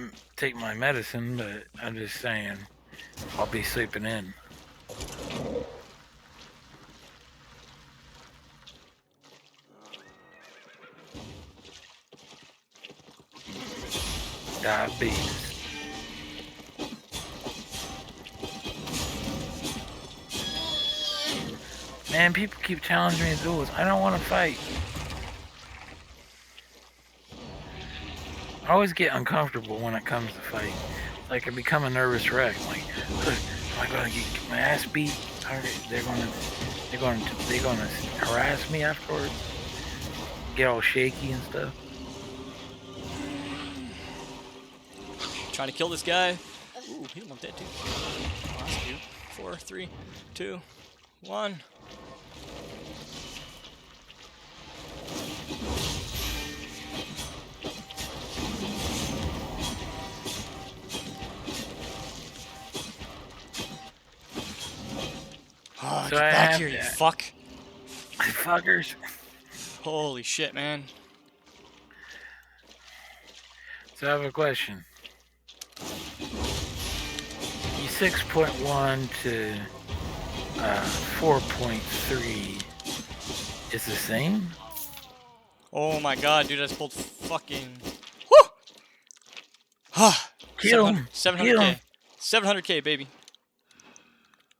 didn't take my medicine, but I'm just saying I'll be sleeping in. Diabetes. Man, people keep challenging me to duels. I don't want to fight. I always get uncomfortable when it comes to fighting. Like I become a nervous wreck. Like, am I gonna get my ass beat? They're gonna harass me afterwards. Get all shaky and stuff. Trying to kill this guy. Ooh, he's almost dead too. Last 2, 4, 3, 2, 1. Oh, So get back here, you fuck. Fuckers. Holy shit, man. So I have a question. You 6.1 to 4.3 is the same? Oh my god, dude, I just pulled fucking... Woo! Kill him. 700K. 700K, baby.